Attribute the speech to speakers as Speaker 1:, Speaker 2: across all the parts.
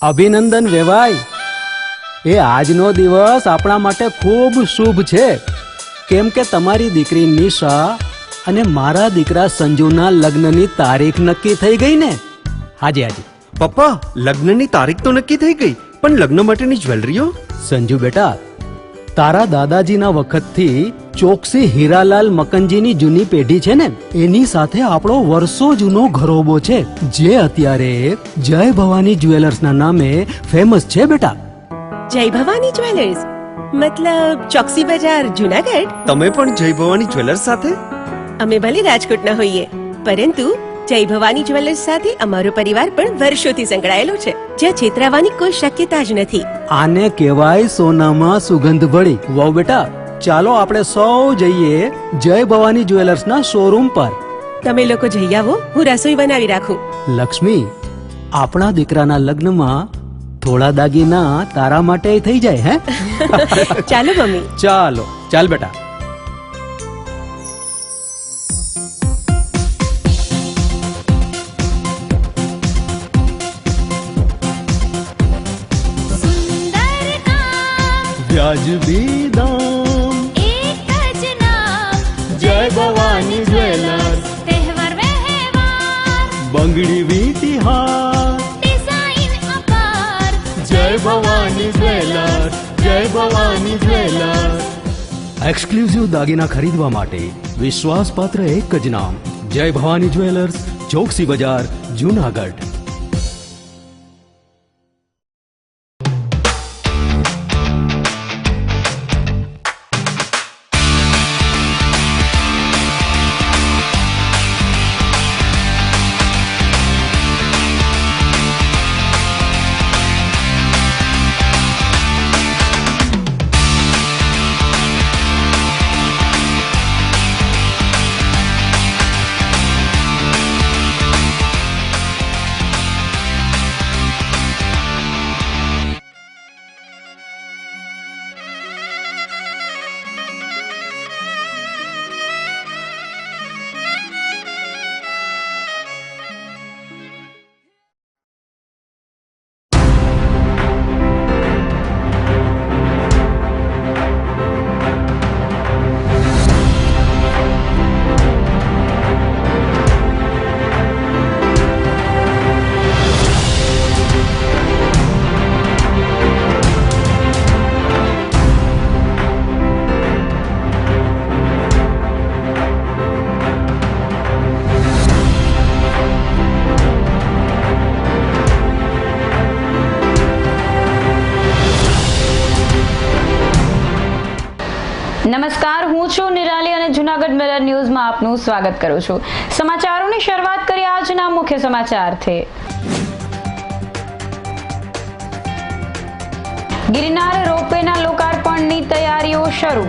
Speaker 1: અભિનંદન વેવાઈ. એ આજનો દિવસ આપણા માટે ખૂબ શુભ છે, કેમ કે તમારી દીકરી નિશા અને મારા દીકરા સંજુના લગ્નની તારીખ નક્કી થઈ ગઈ ને. હાજી હાજી
Speaker 2: પપ્પા, લગ્નની તારીખ તો નક્કી થઈ ગઈ, પણ લગ્ન માટેની જ્વેલરીઓ?
Speaker 1: સંજુ બેટા, તારા દાદાજીના વખતથી ચોકસી હીરાલાલ મકનજીની જૂની પેઢી છે ને, એની સાથે આપણો વર્ષો જૂનો ઘરોબો છે, જે અત્યારે જય ભવાની જ્વેલર્સના નામે ફેમસ છે બેટા.
Speaker 3: જય ભવાની જ્વેલર્સ મતલબ ચોકસી બજાર, જુનાગઢ?
Speaker 2: તમે પણ જય ભવાની જ્વેલર્સ સાથે?
Speaker 3: અમે ભલે રાજકોટના હોઈએ, પરંતુ જય ભવાની જ્વેલર્સ સાથે અમારો પરિવાર પણ વર્ષોથી સંકળાયેલો છે, જ્યાં છેતરાવાની કોઈ શક્યતા જ નથી.
Speaker 1: આને કહેવાય સોનામાં સુગંધ ભળી. વાવ બેટા, ચાલો આપણે સૌ જઈએ જય ભવાની જ્વેલર્સના શોરૂમ પર.
Speaker 3: તમે લોકો જઈ આવો, હું રસોઈ બનાવી રાખું.
Speaker 1: લક્ષ્મી, આપણા દીકરાના લગ્નમાં થોડા દાગીના તારા માટે થઈ જાય. હે
Speaker 3: ચાલો મમ્મી.
Speaker 1: ચાલો ચાલ બેટા. વ્યાજબી દામ,
Speaker 4: એક જ નામ,
Speaker 1: જય ભવાની જ્વેલર્સ.
Speaker 4: તહેવાર વ્યવહાર,
Speaker 1: બંગડી વીટી હાર,
Speaker 4: ડિઝાઇન અપાર,
Speaker 1: જય ભવાની જ્વેલર્સ, જય ભવાની જ્વેલર્સ. એક્સક્લુઝિવ દાગીના ખરીદવા માટે વિશ્વાસપાત્ર એક જ નામ, જય ભવાની જ્વેલર્સ, ચોકસી બજાર, જુનાગઢ.
Speaker 5: નમસ્કાર, હું છું નિરાલી અને જુનાગઢ મિરર ન્યૂઝમાં આપનું સ્વાગત કરું છું. સમાચારોની શરૂઆત કરીએ આજના મુખ્ય સમાચારથી. ગિરનાર રોપવેના લોકાર્પણની તૈયારીઓ શરૂ.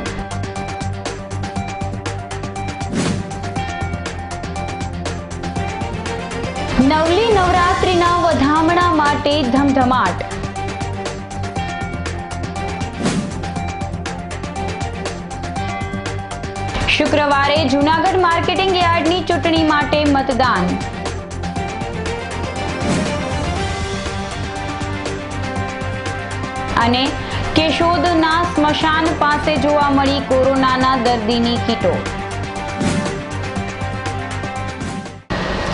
Speaker 5: નવલી નવરાત્રિના વધામણા માટે ધમધમાટ. શુક્રવારે જૂનાગઢ માર્કેટિંગ યાર્ડની ચૂંટણી માટે મતદાન. અને કેશોદના સ્મશાન પાસે જોવા મળી કોરોનાના દર્દીની કીટો.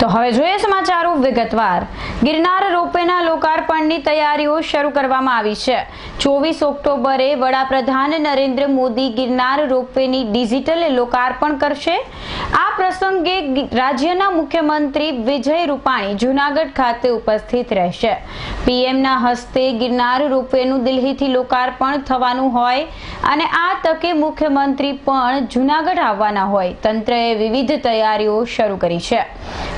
Speaker 5: તો હવે જોઈએ સમાચારો વિગતવાર. ગિરનાર રોપવેના લોકાર્પણની તૈયારીઓ શરૂ કરવામાં આવી છે. 24 ઓક્ટોબરે વડાપ્રધાન નરેન્દ્ર મોદી ગિરનાર રોપવેની ડિજિટલ લોકાર્પણ કરશે. આ પ્રસંગે રાજ્યના મુખ્યમંત્રી વિજય રૂપાણી જૂનાગઢ ખાતે ઉપસ્થિત રહેશે. પીએમના હસ્તે ગિરનાર રોપવેનું દિલ્હીથી લોકાર્પણ થવાનું હોય અને આ તકે મુખ્યમંત્રી પણ જૂનાગઢ આવવાના હોય તંત્રએ વિવિધ તૈયારીઓ શરૂ કરી છે.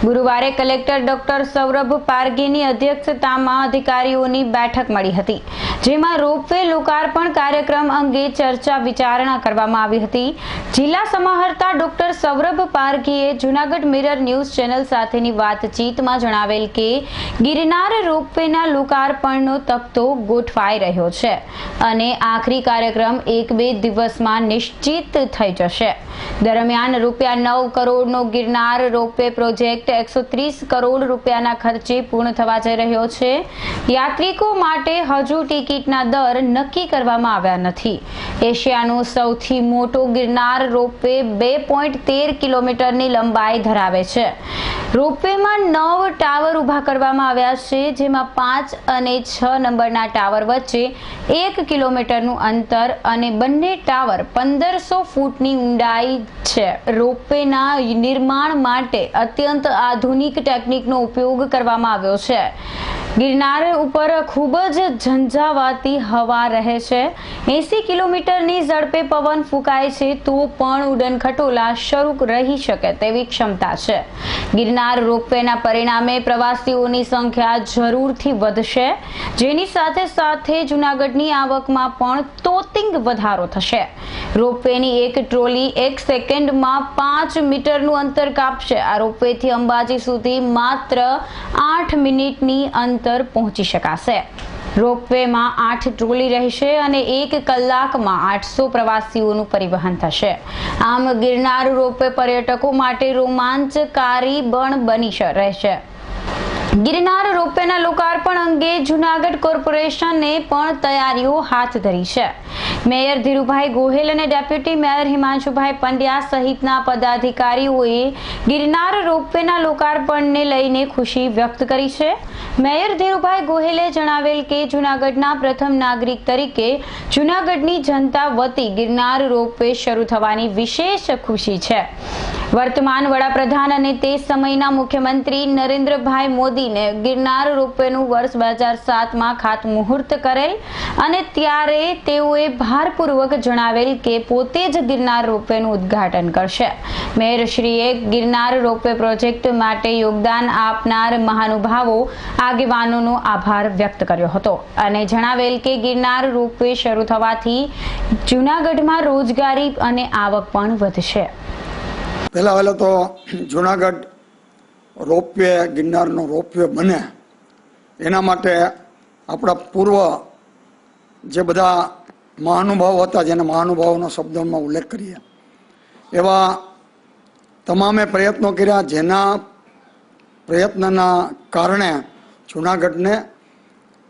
Speaker 5: ગુરુવારે કલેક્ટર ડોક્ટર સૌરભ પારગીની અધ્યક્ષતામાં અધિકારીઓની બેઠક મળી હતી, જેમાં રોપવે લોકાર્પણ કાર્યક્રમ અંગે ચર્ચા વિચારણા કરવામાં આવી હતી. જિલ્લા સમાહર્તા ડોક્ટર સૌરભ પારગીએ જૂનાગઢ મિરર ન્યૂઝ ચેનલ સાથેની વાતચીતમાં જણાવેલ કે ગિરનાર રોપવેના લોકાર્પણનો તખતો ગોઠવાઈ રહ્યો છે અને આખરી કાર્યક્રમ 1-2 દિવસમાં નિશ્ચિત થઈ જશે. દરમિયાન ₹9 કરોડનો ગિરનાર રોપવે પ્રોજેક્ટ 130 કરોડ રૂપિયાના ખર્ચે પૂર્ણ પૂર્ણ થવા જઈ રહ્યો છે. યાત્રિકો માટે હજુ ટિકિટના દર નક્કી કરવામાં આવ્યા નથી. એશિયાનો સૌથી મોટો ગિરનાર રોપવે 2.13 કિલોમીટરની લંબાઈ ધરાવે છે. રોપવેમાં 9 ટાવર ઊભા કરવામાં આવ્યા છે, જેમાં 5 અને 6 નંબરના ટાવર વચ્ચે 1 કિલોમીટરનું અંતર અને બંને ટાવર 1500 ફૂટની ઊંડાઈ છે. રોપવેના નિર્માણ માટે અત્યંત આધુનિક ટેકનિકનો ઉપયોગ કરવામાં આવ્યો છે. ગિરનાર ઉપર ખૂબ જ ઝંઝાવાતી હવા રહે છે. 80 કિલોમીટરની ઝડપે પવન ફૂંકાય છે તો પણ ઉડન ખટોલા શરૂ રહી શકે તેવી ક્ષમતા છે. ગિરનાર રોપવેના પરિણામે પ્રવાસીઓની સંખ્યા જરૂરથી વધશે, જેની સાથે સાથે જૂનાગઢની આવકમાં પણ તોતિંગ વધારો થશે. રોપવેની એક ટ્રોલી 1 સેકન્ડમાં 5 મીટરનું અંતર કાપશે. આ રોપવેથી અંબાજી સુધી માત્ર 8 મિનિટની અંતર પહોંચી શકાશે. રોપવેમાં 8 ટ્રોલી રહેશે અને 1 કલાકમાં 800 પ્રવાસીઓનું પરિવહન થશે. આમ ગિરનાર રોપવે પર્યટકો માટે રોમાંચકારી પણ બની રહેશે. ગિરનાર રોપવેના લોકાર્પણ અંગે જૂનાગઢ કોર્પોરેશને પણ તૈયારીઓ હાથ ધરી છે. મેયર ધીરુભાઈ ગોહેલ અને ડેપ્યુટી મેયર હિમાંશુભાઈ પંડ્યા સહિતના પદાધિકારીઓએ ગિરનાર રોપવેના લોકાર્પણને લઈને ખુશી વ્યક્ત કરી છે. મેયર ધીરુભાઈ ગોહેલે જણાવેલ કે જૂનાગઢના પ્રથમ નાગરિક તરીકે જૂનાગઢની જનતા વતી ગિરનાર રોપવે શરૂ થવાની વિશેષ ખુશી છે. વર્તમાન વડાપ્રધાન અને તે સમયના મુખ્યમંત્રી નરેન્દ્રભાઈ મોદીને ગિરનાર રોપવેનું વર્ષ 2007માં ખાતમુહૂર્ત કરેલ અને ત્યારે તેઓએ ભારપૂર્વક જણાવેલ કે પોતે જ ગિરનાર રોપવેનું ઉદ્ઘાટન કરશે. મેયરશ્રીએ ગિરનાર રોપવે પ્રોજેક્ટ માટે યોગદાન આપનાર મહાનુભાવો આગેવાનોનો આભાર વ્યક્ત કર્યો હતો અને જણાવેલ કે ગિરનાર રોપવે શરૂ થવાથી જૂનાગઢમાં રોજગારી અને આવક પણ વધશે.
Speaker 6: પહેલાં તો જૂનાગઢ રોપવે ગિરનારનો રોપવે બને એના માટે આપણા પૂર્વ જે બધા મહાનુભાવો હતા, જેના મહાનુભાવોનો શબ્દોમાં ઉલ્લેખ કરીએ, એવા તમામે પ્રયત્નો કર્યા, જેના પ્રયત્નના કારણે જૂનાગઢને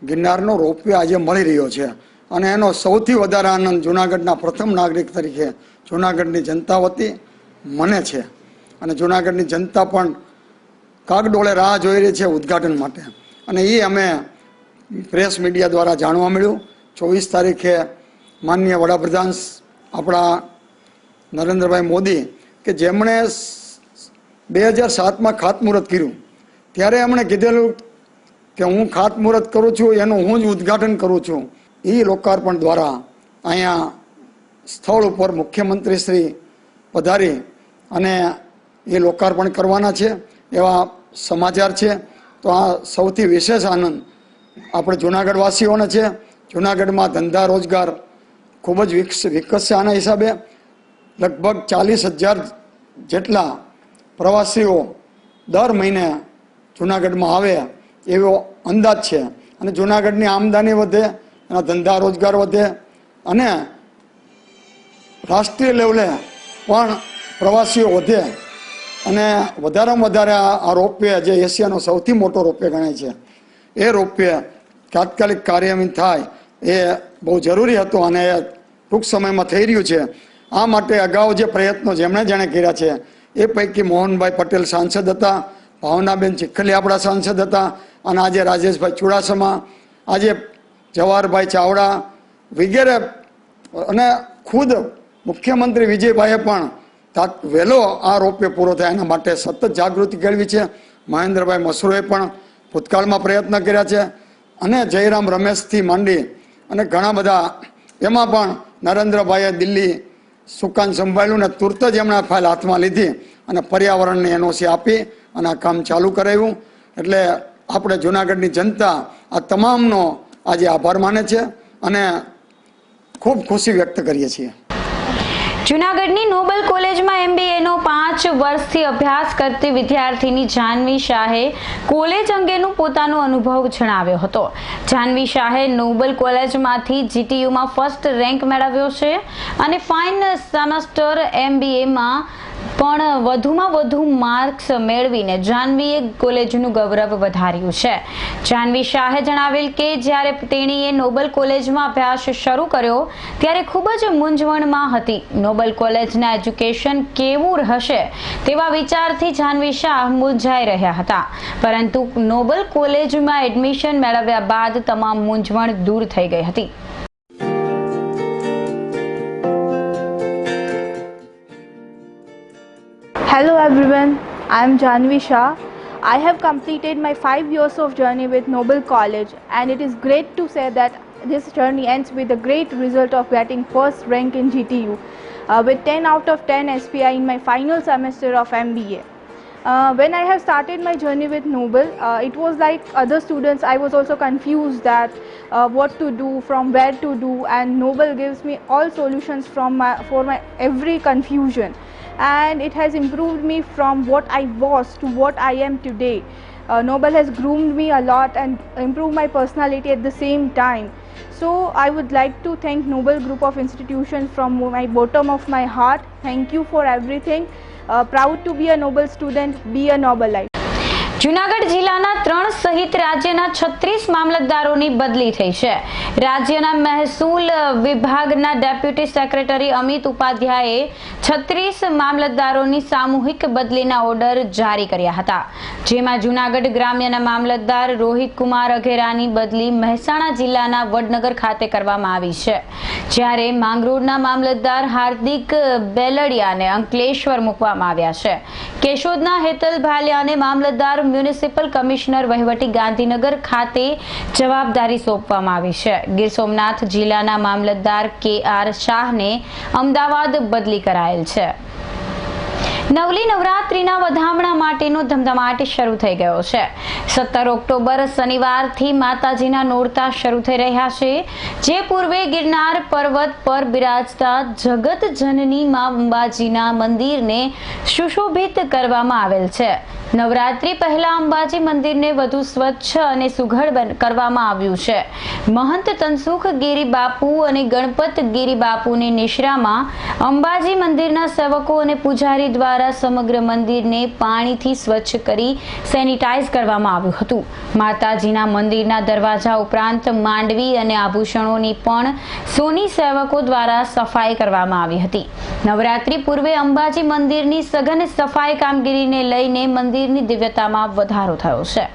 Speaker 6: ગિરનારનો રોપવે આજે મળી રહ્યો છે. અને એનો સૌથી વધારે આનંદ જૂનાગઢના પ્રથમ નાગરિક તરીકે જૂનાગઢની જનતા વતી મને છે. અને જૂનાગઢની જનતા પણ કાગડોળે રાહ જોઈ રહી છે ઉદ્ઘાટન માટે. અને એ અમે પ્રેસ મીડિયા દ્વારા જાણવા મળ્યું. 24 તારીખે માનનીય વડાપ્રધાન આપણા નરેન્દ્રભાઈ મોદી કે જેમણે 2007માં ખાતમુહૂર્ત કર્યું, ત્યારે એમણે કીધેલું કે હું ખાતમુહૂર્ત કરું છું, એનું હું જ ઉદ્ઘાટન કરું છું. એ લોકાર્પણ દ્વારા અહીંયા સ્થળ ઉપર મુખ્યમંત્રી શ્રી પધારી અને એ લોકાર્પણ કરવાના છે એવા સમાચાર છે. તો આ સૌથી વિશેષ આનંદ આપણે જૂનાગઢવાસીઓને છે. જૂનાગઢમાં ધંધા રોજગાર ખૂબ જ વિકસશે. આના હિસાબે લગભગ 40,000 જેટલા પ્રવાસીઓ દર મહિને જૂનાગઢમાં આવે એવો અંદાજ છે. અને જૂનાગઢની આમદની વધે, એના ધંધા રોજગાર વધે અને રાષ્ટ્રીય લેવલે પણ પ્રવાસીઓ વધે. અને વધારેમાં વધારે આ રોપવે જે એશિયાનો સૌથી મોટો રોપવે ગણાય છે, એ રોપવે તાત્કાલિક કાર્યાન્વિત થાય એ બહુ જરૂરી હતું અને ટૂંક સમયમાં થઈ રહ્યું છે. આ માટે અગાઉ જે પ્રયત્નો જેણે કર્યા છે એ પૈકી મોહનભાઈ પટેલ સાંસદ હતા, ભાવનાબેન ચીખલી આપણા સાંસદ હતા, અને આજે રાજેશભાઈ ચુડાસમા, આજે જવાહરભાઈ ચાવડા વગેરે, અને ખુદ મુખ્યમંત્રી વિજયભાઈએ પણ વહેલો આ રોપવે પૂરો થાય એના માટે સતત જાગૃતિ કેળવી છે. મહેન્દ્રભાઈ મસરૂએ પણ ભૂતકાળમાં પ્રયત્ન કર્યા છે. અને જયરામ રમેશથી માંડી અને ઘણા બધા, એમાં પણ નરેન્દ્રભાઈએ દિલ્હી સુકાન સંભાળ્યું ને તુરત જ એમણે ફાઇલ હાથમાં લીધી અને પર્યાવરણની એનઓસી આપી અને આ કામ ચાલુ કરાવ્યું. એટલે આપણે જૂનાગઢની જનતા આ તમામનો આજે આભાર માને છે અને ખૂબ ખુશી વ્યક્ત કરીએ છીએ.
Speaker 5: જૂનાગઢની નોબલ કોલેજમાં MBAનો 5 વર્ષથી અભ્યાસ કરતી વિદ્યાર્થીની જાહ્નવી શાહે કોલેજ અંગેનું પોતાનો અનુભવ જણાવ્યો હતો. જાહ્નવી શાહે નોબલ કોલેજમાંથી GTUમાં ફર્સ્ટ રેન્ક મેળવ્યો છે અને ફાઇન સેમેસ્ટર MBAમાં પણ વધુમાં વધુ માર્ક્સ મેળવીને જાહ્નવીએ કોલેજનું ગૌરવ વધાર્યું છે. જાહ્નવી શાહે જણાવેલ કે જ્યારે તેણીએ નોબલ કોલેજમાં અભ્યાસ શરૂ કર્યો ત્યારે ખૂબ જ મૂંઝવણમાં હતી. નોબલ કોલેજના એજ્યુકેશન કેવું હશે તેવા વિચારથી જાહ્નવી શાહ મૂંઝાઈ રહ્યા હતા, પરંતુ નોબલ કોલેજમાં એડમિશન મેળવ્યા બાદ તમામ મૂંઝવણ દૂર થઈ ગઈ હતી.
Speaker 7: Hello everyone, I am Jahnvi Shah. I have completed my 5 years of journey with Noble College, and it is great to say that this journey ends with a great result of getting first rank in GTU with 10 out of 10 SPI in my final semester of MBA. When I have started my journey with Noble, it was like other students, I was also confused that what to do, from where to do, and Noble gives me all solutions for my every confusion. And it has improved me from what I was to what I am today. Noble has groomed me a lot and improved my personality at the same time. So I would like to thank Noble Group of Institutions from my bottom of my heart. Thank you for everything. Proud to be a Noble student, be a Nobelite.
Speaker 5: Junagadh જિલ્લાના 3 સહિત રાજ્યના 36 મામલતદારોની બદલી થઈ છે. રાજ્યના મહેસૂલ વિભાગના deputy secretary Amit ઉપાધ્યાયે 36 મામલતદારોની સામૂહિક બદલીના ઓર્ડર જારી કર્યા હતા, જેમાં જૂનાગઢ ગ્રામ્યના મામલતદાર રોહિત કુમાર અઘેરાની બદલી મહેસાણા જિલ્લાના વડનગર ખાતે કરવામાં આવી છે, જ્યારે માંગરોળના મામલતદાર હાર્દિક બેલડિયાને અંકલેશ્વર મૂકવામાં આવ્યા છે. કેશોદના હેતલ ભાલિયાને મામલતદાર મ્યુનિસિપલ કમિશનર વહીવટી ગાંધીનગર ખાતે જવાબદારી સોંપવામાં આવી છે. ગીર સોમનાથ જિલ્લાના મામલતદાર KR શાહને અમદાવાદ બદલી કરાયેલ છે. નવલી નવરાત્રીના વધામણા માટેનો ધમધમાટ શરૂ થઈ ગયો છે. 17 ઓક્ટોબર શનિવારથી માતાજીના નોરતા શરૂ થઈ રહ્યા છે, જે પૂર્વે ગિરનાર પર્વત પર બિરાજતા જગત જનની મા અંબાજીના મંદિરને સુશોભિત કરવામાં આવેલ છે. નવરાત્રી પહેલા અંબાજી મંદિરને વધુ સ્વચ્છ અને સુઘડ કરવામાં આવ્યું છે. મહંત તનસુખ ગીરી બાપુ અને ગણપત ગીરી બાપુની નિશ્રામાં અંબાજી મંદિરના સેવકો અને પૂજારી દ્વારા સમગ્ર મંદિરને પાણીથી સ્વચ્છ કરી સેનિટાઈઝ કરવામાં આવ્યું હતું. માતાજીના મંદિરના દરવાજા ઉપરાંત માંડવી અને આભૂષણોની પણ સોની સેવકો દ્વારા સફાઈ કરવામાં આવી હતી. નવરાત્રી પૂર્વે અંબાજી મંદિરની સઘન સફાઈ કામગીરીને લઈને મંદિરની દિવ્યતામાં વધારો થયો છે.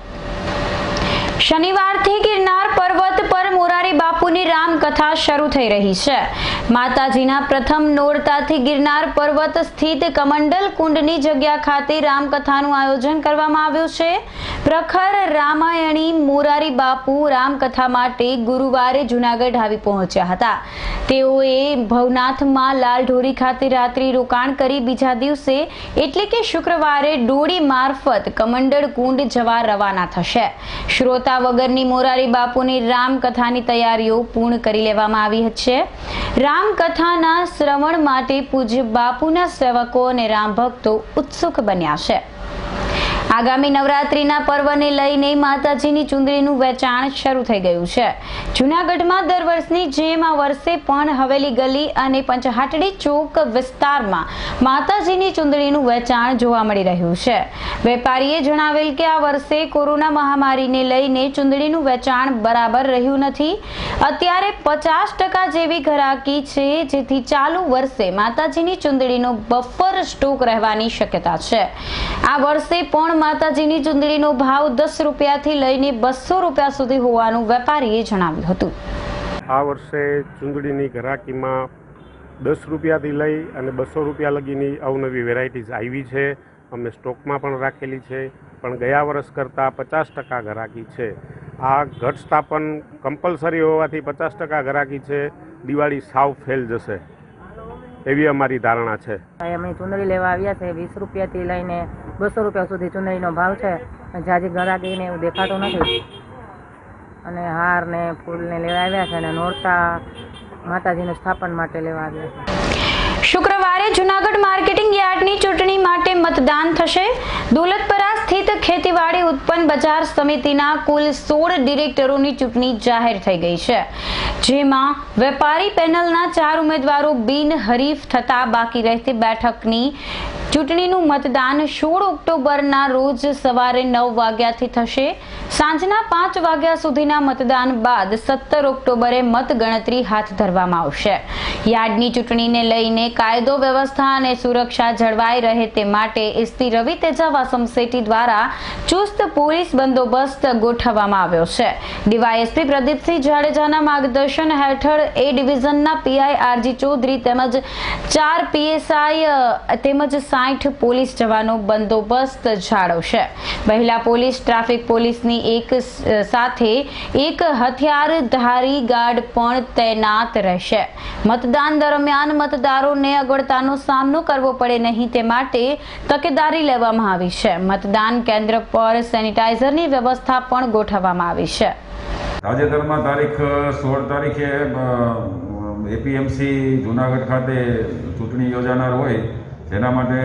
Speaker 5: શનિવારથી ગિરનાર પર્વત પર મોરારી બાપુની રામકથા શરૂ થઈ રહી છે. માતાજીના પ્રથમ નોરતાથી ગિરનાર પર્વત સ્થિત કમંડલ કુંડની જગ્યા ખાતે રામકથાનું આયોજન કરવામાં આવ્યું છે. પ્રખર રામાયણી મોરારી બાપુ રામકથા માટે ગુરુવારે જૂનાગઢ આવી પહોંચ્યા હતા. તેઓએ ભવનાથમાં લાલઢોરી ખાતે રાત્રિ રોકાણ કરી બીજા દિવસે એટલે કે શુક્રવારે ડોળી મારફત કમંડળ કુંડ જવા રવાના થશે. શ્રોતા વગરની મોરારી બાપુની રામકથાની તૈયારીઓ પૂર્ણ કરી લેવામાં આવી છે. રામકથાના શ્રવણ માટે પૂજ્ય બાપુના સેવકો અને રામ ભક્તો ઉત્સુક બન્યા છે. આગામી નવરાત્રીના પર્વને લઈને માતાજીની ચુંદડીનું વેચાણ શરૂ થઈ ગયું છે. જૂનાગઢમાં દર વર્ષની જેમ આ વર્ષે પણ હવેલી ગલી અને પંચહાટડી ચોક વિસ્તારમાં માતાજીની ચુંદડીનું વેચાણ જોવા મળી રહ્યું છે. વેપારીએ જણાવેલ કે આ વર્ષે કોરોના મહામારીને લઈને ચુંદડીનું વેચાણ બરાબર રહ્યું નથી. અત્યારે 50% જેવી ઘરાકી છે, જેથી ચાલુ વર્ષે માતાજીની ચુંદડીનો બફર સ્ટોક રહેવાની શક્યતા છે. આ વર્ષે પણ માતાજીની ચુંદડીનો ભાવ 10 રૂપિયાથી લઈને 200 રૂપિયા સુધી હોવાનું વેપારીએ જણાવ્યું હતું.
Speaker 8: આ વર્ષે ચુંદડીની ઘરાકીમાં 10 રૂપિયાથી લઈ અને 200 રૂપિયા લગીની અવનવી વેરાયટીઝ આવી છે. અમે સ્ટોકમાં પણ રાખેલી છે, પણ ગયા વર્ષ કરતાં 50% ઘરાકી છે. આ ઘટ સ્થાપન કમ્પલસરી હોવાથી 50% ઘરાકી છે. દિવાળી સાવ ફેલ જશે એવી અમારી ધારણા છે.
Speaker 9: અમે ચુંદડી લેવા આવ્યા છે. 20 રૂપિયાથી લઈને 200 રૂપિયા સુધી ચુંદડીનો ભાવ છે. જાજી ઘરાકીને એવું દેખાતું નથી, અને હાર ને ફૂલ ને લેવા આવ્યા છે, અને નોરતા માતાજીનું સ્થાપન માટે લેવા આવ્યા છે.
Speaker 5: શુક્રવારે જૂનાગઢ માર્કેટિંગ યાર્ડની ચૂંટણી માટે મતદાન થશે. દોલતપરા સ્થિત ખેતીવાડી ઉત્પન્ન બજાર સમિતિના કુલ 16 ડિરેક્ટરોની ચૂંટણી જાહેર થઈ ગઈ છે, જેમાં વેપારી પેનલના 4 ઉમેદવારો બિનહરીફ થતા બાકી રહેતી બેઠકની ચૂંટણીનું મતદાન 16 ઓક્ટોબરના રોજ સવારે 9 વાગ્યાથી થશે. સાંજના 5 વાગ્યા સુધીના મતદાન બાદ 17 ઓક્ટોબરે મતગણતરી હાથ ધરવામાં આવશે. યાર્ડની ચૂંટણીને લઈને કાયદો વ્યવસ્થા અને સુરક્ષા જળવાઈ રહે તે માટે એસપી રવિ તેજા વાસમસેટી દ્વારા ચુસ્ત પોલીસ બંદોબસ્ત ગોઠવવામાં આવ્યો છે. ડીવાયએસપી પ્રદીપસિંહ જાડેજાના માર્ગદર્શન હેઠળ એ ડિવિઝનના પીઆઈ આરજી ચૌધરી તેમજ 4 પીએસઆઈ તેમજ 60 પોલીસ જવાનો બંદોબસ્ત જાળવશે. મહિલા પોલીસ, ટ્રાફિક પોલીસની એક સાથે એક હથિયારધારી ગાર્ડ પણ તૈનાત રહેશે. મતદાન દરમિયાન મતદારોને અગવડતાનો સામનો કરવો પડે નહીં તે માટે તકેદારી લેવામાં આવી છે. મતદાન કેન્દ્ર પર સેનિટાઈઝરની વ્યવસ્થા પણ ગોઠવવામાં આવી છે.
Speaker 10: તાજેતરમાં તારીખ 16 તારીખે એપીએમસી જૂનાગઢ ખાતે ચૂંટણી યોજાનાર હોય, જેના માટે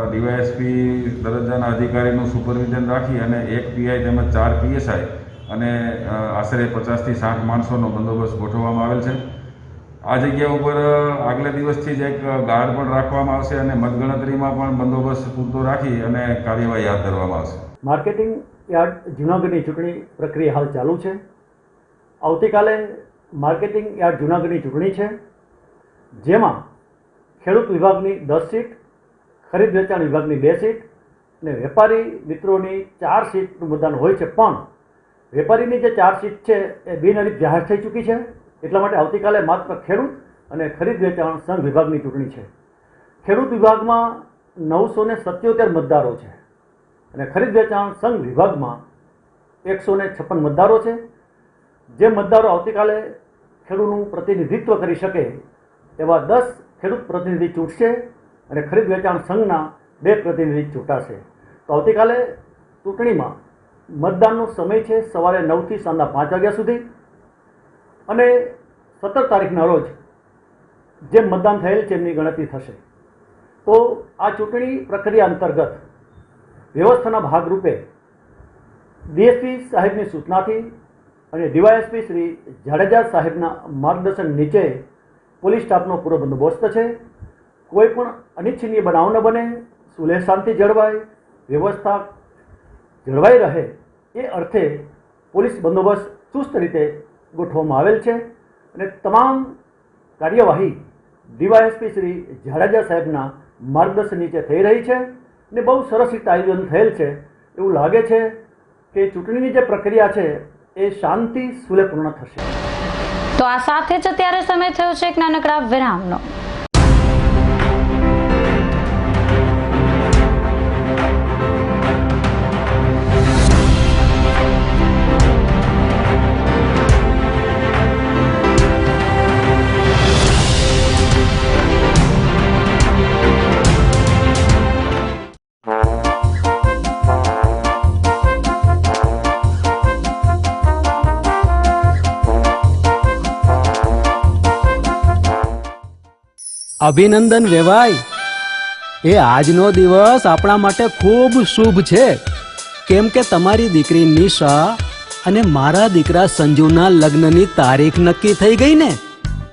Speaker 10: ડીવાયએસપી દરજ્જાના અધિકારીનું સુપરવિઝન રાખી અને 1 પીઆઈ તેમજ 4 પીએસઆઈ અને આશરે 50 થી 60 માણસોનો બંદોબસ્ત ગોઠવવામાં આવેલ છે. આ જગ્યા ઉપર આગલા દિવસથી જ એક ગાર્ડ પણ રાખવામાં આવશે અને મતગણતરીમાં પણ બંદોબસ્ત પૂરતો રાખી અને કાર્યવાહી હાથ ધરવામાં આવશે.
Speaker 11: માર્કેટિંગ યાર્ડ જૂનાગઢની ચૂંટણી પ્રક્રિયા હાલ ચાલુ છે. આવતીકાલે માર્કેટિંગ યાર્ડ જૂનાગઢની ચૂંટણી છે, જેમાં ખેડૂત વિભાગની 10 સીટ, ખરીદ વેચાણ વિભાગની 2 સીટ અને વેપારી મિત્રોની 4 સીટનું મતદાન હોય છે. પણ વેપારીની જે 4 સીટ છે એ બિનહરીફ જાહેર થઈ ચૂકી છે. એટલા માટે આવતીકાલે માત્ર ખેડૂત અને ખરીદ વેચાણ સંઘ વિભાગની ચૂંટણી છે. ખેડૂત વિભાગમાં 977 મતદારો છે અને ખરીદ વેચાણ સંઘ વિભાગમાં 156 મતદારો છે. જે મતદારો આવતીકાલે ખેડૂતનું પ્રતિનિધિત્વ કરી શકે એવા 10 ખેડૂત પ્રતિનિધિ ચૂંટશે અને ખરીદ વેચાણ સંઘના 2 પ્રતિનિધિ ચૂંટાશે. તો આવતીકાલે ચૂંટણીમાં મતદાનનો સમય છે સવારે 9 થી સાંજના 5 વાગ્યા સુધી અને 17 તારીખના રોજ જે મતદાન થયેલ છે એમની ગણતરી થશે. તો આ ચૂંટણી પ્રક્રિયા અંતર્ગત વ્યવસ્થાના ભાગરૂપે ડીએસપી સાહેબની સૂચનાથી અને ડીવાયએસપી શ્રી જાડેજા સાહેબના માર્ગદર્શન નીચે પોલીસ સ્ટાફનો પૂરો બંદોબસ્ત છે. કોઈ પણ અનિચ્છનીય બનાવ ન બને, સુલેહ શાંતિ જળવાય, વ્યવસ્થા જળવાઈ રહે એ અર્થે પોલીસ બંદોબસ્ત ચુસ્ત રીતે ગોઠવવામાં આવેલ છે અને તમામ કાર્યવાહી ડીવાયએસપી શ્રી જાડેજા સાહેબના માર્ગદર્શન નીચે થઈ રહી છે અને બહુ સરસ રીતે આયોજન થયેલ છે. એવું લાગે છે કે ચૂંટણીની જે પ્રક્રિયા છે એ શાંતિ સુલેહપૂર્ણ થશે.
Speaker 5: તો આ સાથે જ અત્યારે સમય થયો છે એક નાનકડા વિરામનો.
Speaker 1: અભિનંદન વેવાઈ. એ આજનો દિવસ આપણા માટે ખૂબ શુભ છે, કેમ કે તમારી દીકરી નિશા અને મારા દીકરા સંજુના લગ્નની તારીખ નક્કી થઈ ગઈ ને.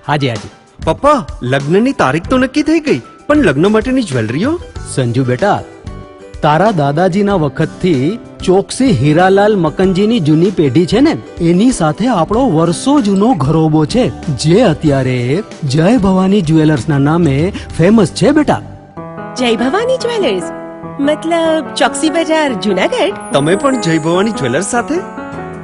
Speaker 1: હાજી હાજી
Speaker 2: પપ્પા, લગ્નની તારીખ તો નક્કી થઈ ગઈ, પણ લગ્ન માટેની જ્વેલરીઓ?
Speaker 1: સંજુ બેટા, તારા દાદાજીના વખતથી ચોકસી હીરાલાલ મકનજીની જૂની પેઢી છે ને, એની સાથે આપણો વર્ષો જૂનો ઘરોબો છે, જે અત્યારે જય ભવાની જ્વેલર્સના નામે ફેમસ છે બેટા.
Speaker 3: જય ભવાની જ્વેલર્સ મતલબ ચોકસી બજાર જુનાગઢ?
Speaker 2: તમે પણ જય ભવાની જ્વેલર્સ સાથે?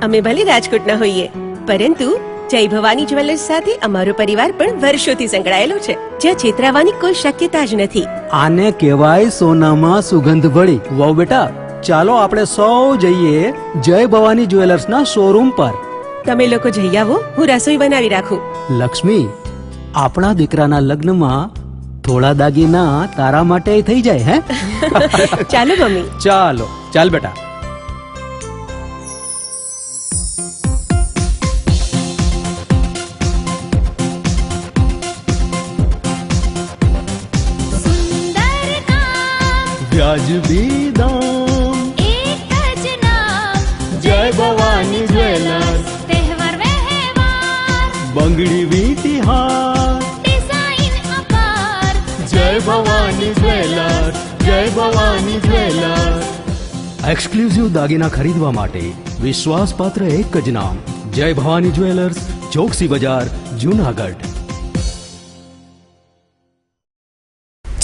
Speaker 3: અમે ભલે રાજકોટના હોઈએ, પરંતુ જય ભવાની જ્વેલર્સ સાથે અમારો પરિવાર પણ વર્ષોથી સંકળાયેલો છે, જ્યાં છેતરાવાની કોઈ શક્યતા જ નથી.
Speaker 1: આને કહેવાય સોનામાં સુગંધ ભળી. વાવ બેટા, ચાલો આપણે સૌ જઈએ જય ભવાની જ્વેલર્સના શોરૂમ પર.
Speaker 3: તમે લોકો જઈ આવો, હું રસોઈ બનાવી રાખું.
Speaker 1: લક્ષ્મી, આપણા દીકરાના લગ્નમાં થોડા દાગીના તારા માટે થઈ જાય. હે
Speaker 3: ચાલો મમ્મી.
Speaker 1: ચાલો ચાલ બેટા. વ્યાજબી દામ,
Speaker 4: एक જ नाम
Speaker 1: જય ભવાની જ્વેલર્સ.
Speaker 4: तहेवार व्यवहार
Speaker 1: બંગડી વીંટી હાર,
Speaker 4: डिजाइन अपार
Speaker 1: જય Bhavani jewellers. Bhavani jewellers. Exclusive દાગીના ખરીદવા માટે વિશ્વાસપાત્ર એક જ નામ, જય ભવાની જ્વેલર્સ, ચોકસી બજાર, જુનાગઢ.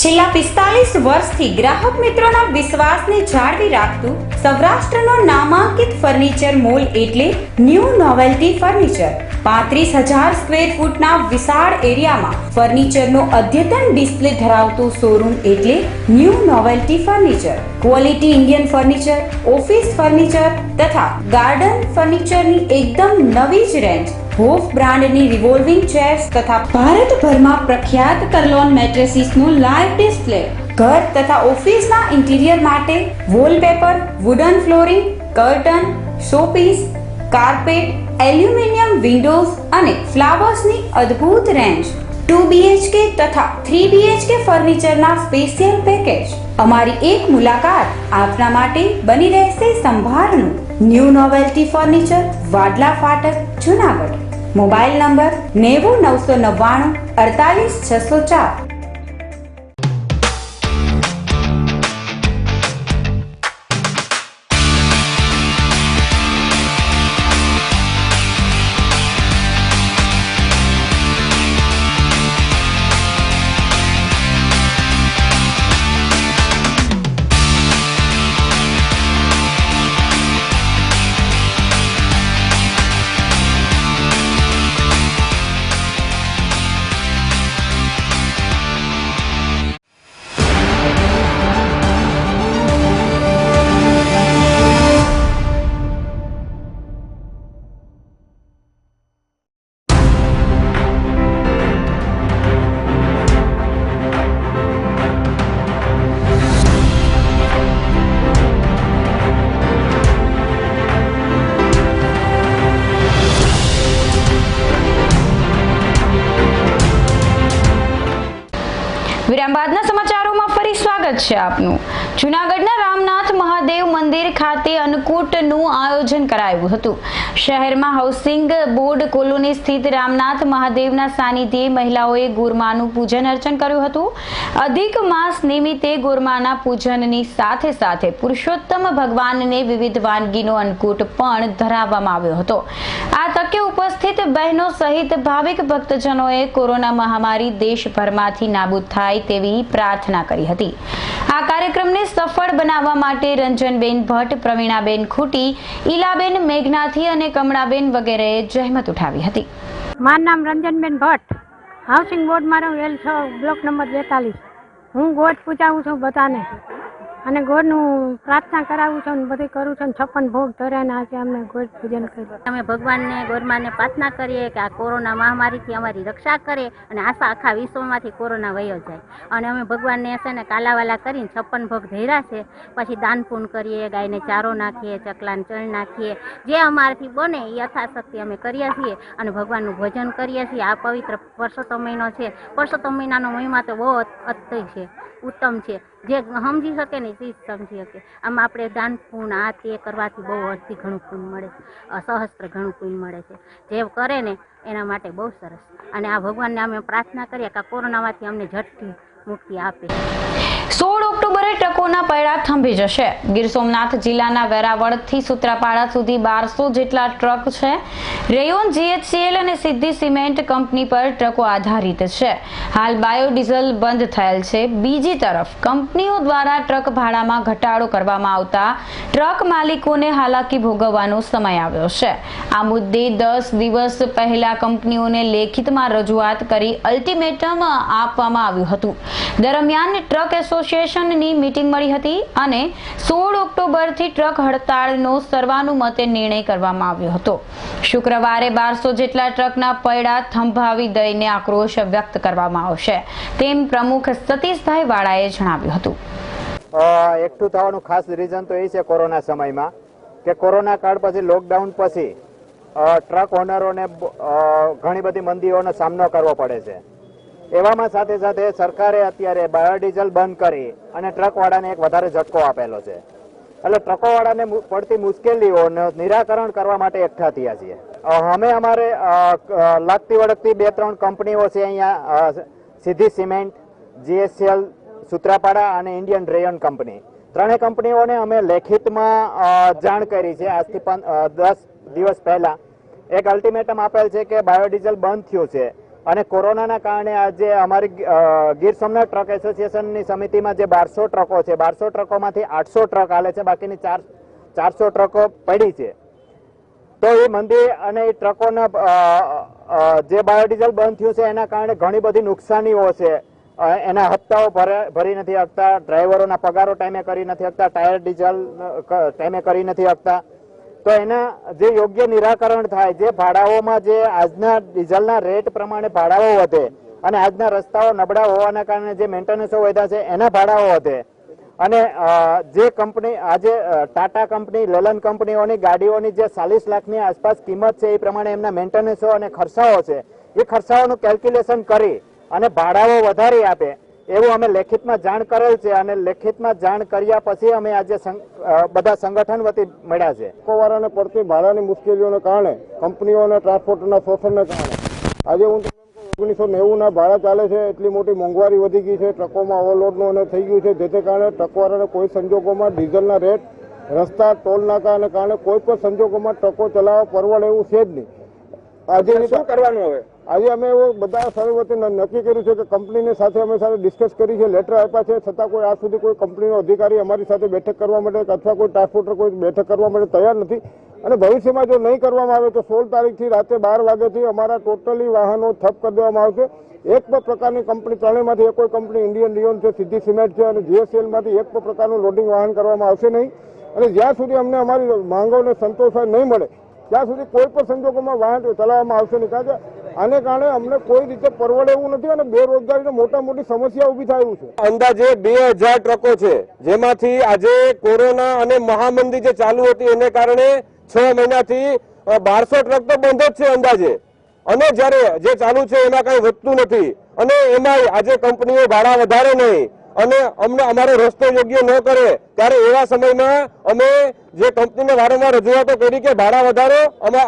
Speaker 5: છેલ્લા 45 વર્ષથી ગ્રાહક મિત્રોના વિશ્વાસને જાળવી રાખતું સૌરાષ્ટ્રનો નામાંકિત ફર્નિચર મોલ એટલે ન્યૂ નોવેલ્ટી ફર્નિચર. 35,000 સ્ક્વેર ફૂટના વિશાળ એરિયામાં ફર્નિચરનો અદ્યતન ડિસ્પ્લે ધરાવતું શોરૂમ એટલે new novelty furniture. Quality Indian furniture, office furniture તથા ગાર્ડન ફર્નિચરની એકદમ નવી જ રેન્જ. હોફ બ્રાન્ડની રિવોલ્વિંગ ચેર્સ તથા ભારતભરમાં પ્રખ્યાત કરલોન મેટ્રેસીસનું લાઈવ ડિસ્પ્લે. ઘર તથા ઓફિસના ઇન્ટિરિયર માટે wallpaper, wooden flooring, curtain, showpiece, carpet, aluminium Windows અને ફ્લાવર્સની અદ્ભુત રેન્જ. 2 BHK તથા 3 BHK ફર્નિચરના સ્પેશિયલ પેકેજ. અમારી એક મુલાકાત આપના માટે બની રહેશે સંભારનું. ન્યૂ નોવેલ્ટી ફર્નિચર, વાડલા ફાટક, જુનાગઢ. Mobile number 90 999 48 604. વિરામ બાદના સમાચારોમાં ફરી સ્વાગત છે આપનું. જૂનાગઢના રામનાથ મહાદેવ મંદિર ખાતે અન્નકૂટનું આયોજન કરાયું હતું. શહેરમાં હાઉસિંગ બોર્ડ કોલોની સ્થિત રામનાથ મહાદેવના સાનિધ્યે મહિલાઓએ ગોરમાનું પૂજન અર્ચન કર્યું હતું. અધિક માસ નિમિત્તે ગોરમાના પૂજનની સાથે સાથે પુરુષોત્તમ ભગવાનને વિવિધ વાનગીનો અન્નકૂટ પણ ધરાવવામાં આવ્યો હતો. આ તકે ઉપસ્થિત બહેનો સહિત ભાવિક ભક્તજનોએ કોરોના મહામારી દેશભરમાંથી નાબૂદ થાય તેવી પ્રાર્થના કરી હતી. આ કાર્યક્રમને સફળ બનાવવા માટે રંજનબેન ભટ્ટ, પ્રવીણાબેન ખૂટી, ઈલાબેન મેઘનાથી અને કમળાબેન વગેરેએ જહેમત ઉઠાવી હતી.
Speaker 12: મારું નામ રંજનબેન ભટ્ટ, હાઉસિંગ બોર્ડ મારો L6 બ્લોક નંબર 42. હું ગોળ પૂજાવું છું બધાને અને ગોળનું પ્રાર્થના કરાવું છું, બધું કરું છું. 56 ભોગ ધર્યા આજે અમે ગોળ પૂજન કર્યું.
Speaker 13: અમે ભગવાનને ગોરમાને પ્રાર્થના કરીએ કે આ કોરોના મહામારીથી અમારી રક્ષા કરે અને આખા વિશ્વમાંથી કોરોના વયો જાય. અને અમે ભગવાનને છે ને કાલાવાલા કરીને 56 ભોગ ધર્યા છે. પછી દાન પૂન કરીએ, ગાયને ચારો નાખીએ, ચકલાને ચણ નાખીએ, જે અમારાથી બને એ યથાશક્તિ અમે કરીએ છીએ અને ભગવાનનું ભજન કરીએ છીએ. આ પવિત્ર પરસોત્તમ મહિનો છે. પરસોત્તમ મહિનાનો મહિમા તો બહુ અદ્ભુત છે, ઉત્તમ છે. જે સમજી શકે ને તે સમજી શકે. આમાં આપણે દાન પૂન આ તે કરવાથી બહુ અતિ ઘણું પૂન મળે છે, સહસ્ત્ર ઘણું પૂન મળે છે. જે કરે ને એના માટે બહુ સરસ. અને આ ભગવાનને અમે પ્રાર્થના કરીએ કે આ કોરોનામાંથી અમને ઝટથી મુક્તિ આપે.
Speaker 5: 16 ઓક્ટોબરે ટ્રકોના પૈડા થંભી જશે. ગીર સોમનાથ જિલ્લાના વેરાવળથી સૂત્રાપાડા સુધી 1200 જેટલા ટ્રક છે. રેયોન GHCL અને સિદ્ધિ સિમેન્ટ કંપની પર ટ્રકો આધારિત છે. હાલ બાયોડીઝલ બંધ થયેલ છે. બીજી તરફ કંપનીઓ દ્વારા ટ્રક ભાડામાં ઘટાડો કરવામાં આવતા ટ્રક માલિકોને હાલાકી ભોગવવાનો સમય આવ્યો છે. આ મુદ્દે 10 દિવસ પહેલા કંપનીઓને લેખિતમાં રજૂઆત કરી અલ્ટિમેટમ આપવામાં આવ્યું હતું. દરમિયાન ટ્રક એસોસિએશનની મીટિંગ મળી હતી અને 16 ઓક્ટોબરથી ટ્રક હડતાળનો સર્વાનુમતે નિર્ણય કરવામાં આવ્યો હતો. શુક્રવારે 1200 જેટલા ટ્રકના પૈડા થંભાવી દઈને આક્રોશ વ્યક્ત કરવામાં આવશે, તેમ પ્રમુખ સતીશભાઈ વાળાએ જણાવ્યું હતું.
Speaker 14: એકઠું થવાનું ખાસ રીઝન તો એ છે કોરોના સમયમાં કે કોરોના કાળ પછી લોકડાઉન પછી ટ્રક ઓનરોને ઘણી બધી મંદીઓનો સામનો કરવો પડે છે. એવામાં સાથે સાથે સરકારે અત્યારે બાયોડીઝલ બંધ કરી અને ટ્રકવાળાને એક વધારે ઝટકો આપેલો છે. એટલે ટ્રકોવાળાને પડતી મુશ્કેલીઓનું નિરાકરણ કરવા માટે એકઠા થયા છીએ. અમે અમારે લાગતી વળગતી 2-3 કંપનીઓ છે અહીંયા, સિદ્ધિ સિમેન્ટ, GHCL, સૂત્રાપાડા અને ઇન્ડિયન રેયન કંપની. ત્રણેય કંપનીઓને અમે લેખિતમાં જાણ કરી છે. આજથી 10 દિવસ પહેલા એક અલ્ટિમેટમ આપેલ છે કે બાયોડીઝલ બંધ થયું છે અને કોરોનાના કારણે આજે અમારી ગીર સોમનાથ ટ્રક એસોસિએશનની સમિતિમાં જે 1200 ટ્રકો છે, 1200 ટ્રકોમાંથી 800 ટ્રક હાલે છે, બાકીની 400 ટ્રકો પડી છે. તો એ મંદી અને એ ટ્રકોના જે બાયોડીઝલ બંધ થયું છે એના કારણે ઘણી બધી નુકસાનીઓ છે. એના હપ્તાઓ ભરી નથી શકતા, ડ્રાઈવરોના પગારો ટાઈમે કરી નથી શકતા, ટાયર ડીઝલ ટાઈમે કરી નથી શકતા. તો એના જે યોગ્ય નિરાકરણ થાય, જે ભાડાઓમાં જે આજના ડીઝલના રેટ પ્રમાણે ભાડાઓ વધે અને આજના રસ્તાઓ નબળા હોવાના કારણે જે મેન્ટેનન્સો વધ્યા છે એના ભાડાઓ વધે અને જે કંપની આજે ટાટા કંપની, લેલન કંપનીઓની ગાડીઓની જે 40 લાખની આસપાસ કિંમત છે એ પ્રમાણે એમના મેન્ટેનન્સો અને ખર્ચાઓ છે, એ ખર્ચાઓનું કેલ્ક્યુલેશન કરી અને ભાડાઓ વધારી આપે એવું અમે લેખિતમાં જાણ કરેલ છે. અને લેખિતમાં જાણ કર્યા પછી અમે આજે બધા સંગઠન વતી મળ્યા છે.
Speaker 15: વાળાને પડતી ભાડાની મુશ્કેલીઓને કારણે, કંપનીઓના ટ્રાન્સપોર્ટના શોષણને કારણે આજે હું 1990 ના ભાડા ચાલે છે. એટલી મોટી મોંઘવારી વધી ગઈ છે, ટ્રકોમાં ઓવરલોડનું અને થઈ ગયું છે, જેથી કારણે ટ્રકવાળાને કોઈ સંજોગોમાં ડીઝલના રેટ, રસ્તા, ટોલ નાકાને કારણે કોઈ પણ સંજોગોમાં ટ્રકો ચલાવવા પરવડે એવું છે જ નહીં. આજે શું કરવાનું હવે? આજે અમે બધા સર્વવતી નક્કી કર્યું છે કે કંપનીની સાથે અમે સાથે ડિસ્કસ કરી છે, લેટર આપ્યા છે, છતાં કોઈ આજ સુધી કોઈ કંપનીનો અધિકારી અમારી સાથે બેઠક કરવા માટે અથવા કોઈ ટ્રાન્સપોર્ટર કોઈ બેઠક કરવા માટે તૈયાર નથી. અને ભવિષ્યમાં જો નહીં કરવામાં આવે તો 16 તારીખથી રાતે 12 વાગ્યાથી અમારા ટોટલી વાહનો ઠપ કરી દેવામાં આવશે. એક પણ પ્રકારની કંપની, ત્રણેયમાંથી એક કોઈ કંપની, ઇન્ડિયન રિયોન છે, સિદ્ધિ સિમેન્ટ છે અને જીએસએલમાંથી એક પણ પ્રકારનું લોડિંગ વાહન કરવામાં આવશે નહીં. અને જ્યાં સુધી અમને અમારી માંગોને સંતોષ નહીં મળે ત્યાં સુધી કોઈ પણ સંજોગોમાં વાહન ચલાવવામાં આવશે નહીં. કારણ કે આને કારણે અમને કોઈ રીતે પરવડે એવું નથી અને બેરોજગારીની મોટી સમસ્યા ઉભી થાય એવું છે.
Speaker 16: અંદાજે 2000 ટ્રકો છે, જેમાંથી આજે કોરોના અને મહામંદી જે ચાલુ હતી એને કારણે 6 મહિનાથી 1200 ટ્રક તો બંધ જ છે અંદાજે. અને જ્યારે જે ચાલુ છે એમાં કઈ વધતું નથી અને એમાં આજે કંપનીઓ ભાડા વધારે નહીં અને અમને અમારો રસ્તો યોગ્ય ન કરે ત્યારે એવા સમયમાં અમે જે કંપનીને વારંવાર રજૂઆતો કરી કે ભાડા વધારો,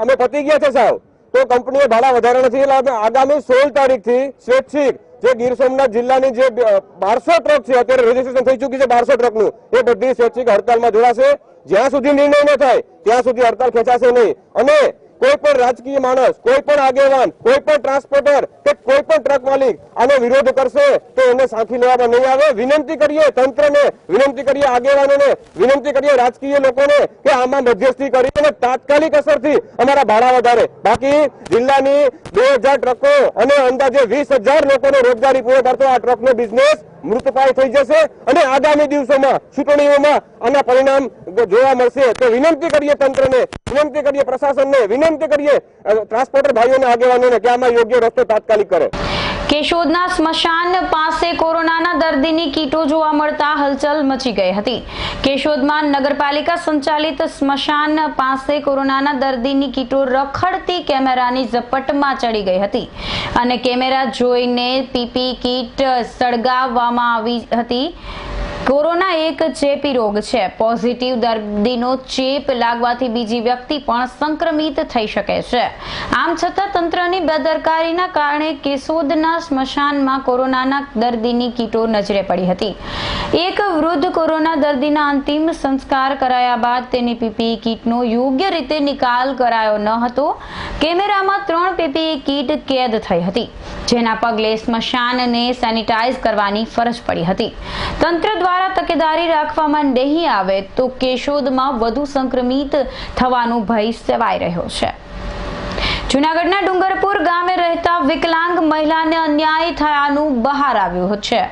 Speaker 16: અમે પતી ગયા છે સાહેબ, તો કંપનીએ ભાડા વધારે નથી. એટલે અમે આગામી 16 તારીખથી સ્વૈચ્છિક જે ગીર સોમનાથ જિલ્લાની જે 1200 ટ્રક છે, અત્યારે રજીસ્ટ્રેશન થઈ ચૂકી છે 1200 ટ્રકનું, એ બધી સ્વૈચ્છિક હડતાલમાં જોડાશે. જ્યાં સુધી નિર્ણય ન થાય ત્યાં સુધી હડતાલ ખેંચાશે નહીં. અને કોઈ પણ રાજકીય માણસ, કોઈ પણ આગેવાન, કોઈ પણ ટ્રાન્સપોર્ટર કે કોઈ પણ ટ્રક માલિક આનો વિરોધ કરશે તો એને સાંખી લેવામાં નહીં આવે. વિનંતી કરીએ તંત્રને, વિનંતી કરીએ આગેવાનોને, વિનંતી કરીએ રાજકીય લોકોને કે આમાં મધ્યસ્થી કરીને તાત્કાલિક અસરથી અમારા ભાડા વધારે. બાકી જિલ્લાની 2000 ટ્રકો અને અંદાજે 20,000 લોકોને રોજગારી પૂરો પાડતો આ ટ્રકનો બિઝનેસ મૃતપાય થઈ જશે અને આગામી દિવસોમાં ચૂંટણીઓમાં આના પરિણામ જોવા મળશે. તો વિનંતી કરીએ તંત્રને, વિનંતી કરીએ પ્રશાસનને, વિનંતી કરીએ ટ્રાન્સપોર્ટર ભાઈઓને, આગેવાનોને કે આમાં યોગ્ય રસ્તો તાત્કાલિક કરે.
Speaker 5: કેશોદના સ્મશાન પાસે કોરોનાના દર્દીની કીટો જોવા મળતા હલચલ મચી ગઈ હતી. કેશોદમાં નગરપાલિકા સંચાલિત સ્મશાન પાસે કોરોનાના દર્દીની કીટો રખડતી કેમેરાની ઝપટમાં ચડી ગઈ હતી અને કેમેરા જોઈને પીપી કીટ સળગાવવામાં આવી હતી. કોરોના એક ચેપી રોગ છે. પોઝિટિવ દર્દીનો ચેપ લાગવાથી બીજી વ્યક્તિ પણ સંક્રમિત થઈ શકે છે. આમ છતાં તંત્રની બેદરકારીના કારણે કેશોદના સ્મશાનમાં કોરોનાના દર્દીની કીટો નજરે પડી હતી. એક વૃદ્ધ કોરોના દર્દીના અંતિમ સંસ્કાર કરાયા બાદ તેની પીપીઈ કીટનો યોગ્ય રીતે નિકાલ કરાયો ન હતો. કેમેરામાં 3 પીપીઈ કીટ કેદ થઈ હતી, જેના પગલે સ્મશાનને સેનિટાઈઝ કરવાની ફરજ પડી હતી. તંત્ર દ્વારા તકેદારી રાખવામાં નહીં આવે તો કેશોદમાં વધુ સંક્રમિત થવાનો ભય સેવાઈ રહ્યો છે. જૂનાગઢના ડુંગરપુર ગામે રહેતા વિકલાંગ મહિલાને અન્યાય થયાનું બહાર આવ્યું છે.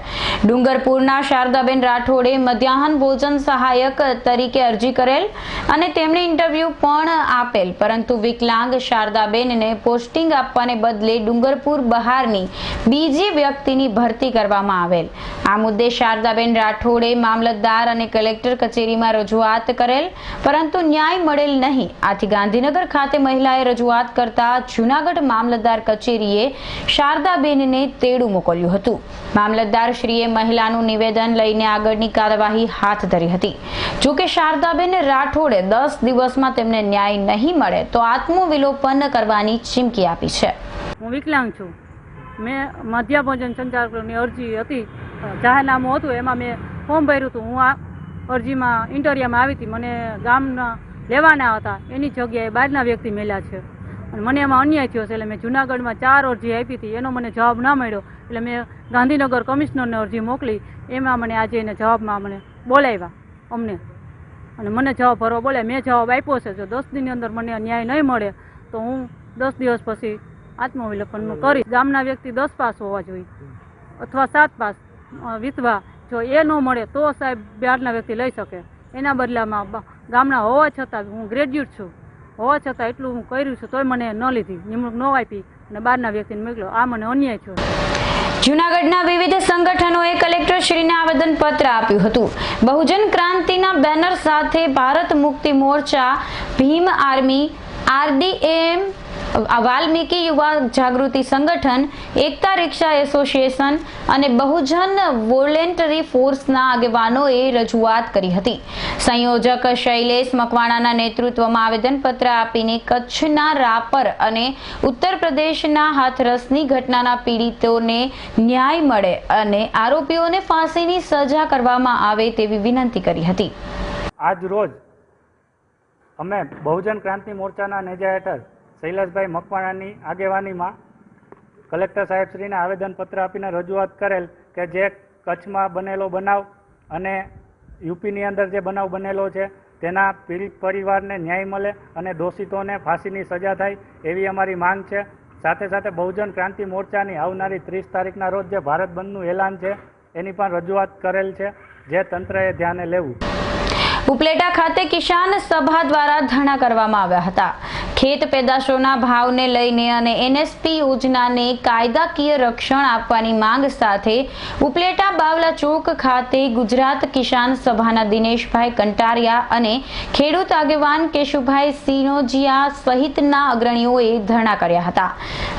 Speaker 5: ડુંગરપુરના શારદાબેન રાઠોડે મધ્યાહન ભોજન સહાયક તરીકે અરજી કરેલ અને તેમણે ઇન્ટરવ્યૂ પણ આપેલ, પરંતુ વિકલાંગ શારદાબેનને પોસ્ટિંગ આપવાને બદલે ડુંગરપુર બહારની બીજી વ્યક્તિની ભરતી કરવામાં આવેલ. આ મુદ્દે શારદાબેન રાઠોડે મામલતદાર અને કલેક્ટર કચેરીમાં રજૂઆત કરેલ, પરંતુ ન્યાય મળેલ નહીં. આથી ગાંધીનગર ખાતે મહિલાએ રજૂઆત કરતા જૂનાગઢ મામલતદાર કચેરીએ શારદાબેનને તેડું મોકલ્યું હતું. મામલતદાર શ્રીએ મહિલાનું નિવેદન લઈને આગળની કાર્યવાહી હાથ ધરી હતી. જોકે શારદાબેન રાઠોડે 10 દિવસમાં તેમને ન્યાય નહીં મળે તો આત્મવિલોપન કરવાની ચીમકી આપી છે.
Speaker 17: હું વિકલાંગ છું. મેં મધ્યાહન ભોજન સંચાલકની અરજી હતી
Speaker 9: જાહેરનામું હતું એમાં મેં ફોર્મ ભર્યું હતું. હું આ અરજીમાં ઇન્ટરિયામાં આવી હતી, મને ગામના લેવાના હતા, એની જગ્યાએ બહારના વ્યક્તિ મળ્યા છે અને મને એમાં અન્યાય થયો છે. એટલે મેં જુનાગઢમાં 4 અરજી આપી હતી, એનો મને જવાબ ના મળ્યો. એટલે મેં ગાંધીનગર કમિશનરને અરજી મોકલી, એમાં મને આજે એને જવાબમાં મને બોલાવ્યા અમને, અને મને જવાબ ભરવા બોલે. મેં જવાબ આપ્યો છે, જો 10 દિનની અંદર મને ન્યાય નહીં મળે તો હું 10 દિવસ પછી આત્મવિલોપન કરીશ. ગામના વ્યક્તિ 10 પાસ હોવા જોઈએ અથવા 7 પાસ વિધવા, જો એ ન મળે તો સાહેબ બહારના વ્યક્તિ લઈ શકે. એના બદલામાં ગામના હોવા છતાં, હું ગ્રેજ્યુએટ છું હોવા છતાં એટલું હું કર્યું છું તોય મને ન લીધી, નિમણૂક ન આપી અને બહારના વ્યક્તિને મોકલ્યો. આ મને અન્યાય થયો.
Speaker 5: જૂનાગઢના વિવિધ સંગઠનોએ કલેક્ટરશ્રીને આવેદનપત્ર આપ્યું હતું. બહુજન ક્રાંતિના બેનર સાથે ભારત મુક્તિ મોરચા, ભીમ આર્મી, RDM, વાલ્મીકી યુવા જાગૃતિ સંગઠન, એકતા રિક્ષા એસોસિએશન અને બહુજન વોલેન્ટરી ફોર્સના આગેવાનોએ રજૂઆત કરી હતી. સંયોજક શૈલેષ મકવાણાના નેતૃત્વમાં આવેદનપત્ર આપીને કચ્છના રાપર અને ઉત્તર પ્રદેશના હાથરસની ઘટનાના પીડિતોને ન્યાય મળે અને આરોપીઓને ફાંસીની સજા કરવામાં આવે તેવી વિનંતી કરી હતી.
Speaker 11: આજ રોજ અમે બહુજન ક્રાંતિ મોરચાના નેજા હેઠળ શૈલેષભાઈ મકવાણાની આગેવાનીમાં કલેક્ટર સાહેબશ્રીને આવેદનપત્ર આપીને રજૂઆત કરેલ કે જે કચ્છમાં બનેલો બનાવ અને યુપીની અંદર જે બનાવ બનેલો છે તેના પીડિત પરિવારને ન્યાય મળે અને દોષિતોને ફાંસીની સજા થાય એવી અમારી માંગ છે. સાથે સાથે બહુજન ક્રાંતિ મોરચાની આવનારી 30 તારીખના રોજ જે ભારત બંધનું એલાન છે એની પણ રજૂઆત કરેલ છે, જે તંત્રએ ધ્યાને લેવું.
Speaker 5: ઉપલેટા ખાતે કિસાન સભા દ્વારા ધરણા કરવામાં આવ્યા હતા. ખેત પેદાશોના ભાવને લઈને અને NSP યોજનાને કાયદાકીય રક્ષણ આપવાની માંગ સાથે ઉપલેટા બાવલા ચોક ખાતે ગુજરાત કિસાન સભાના દિનેશભાઈ કંટારિયા અને ખેડૂત આગેવાન કેશુભાઈ સિનોજિયા સહિતના અગ્રણીઓએ ધરણા કર્યા હતા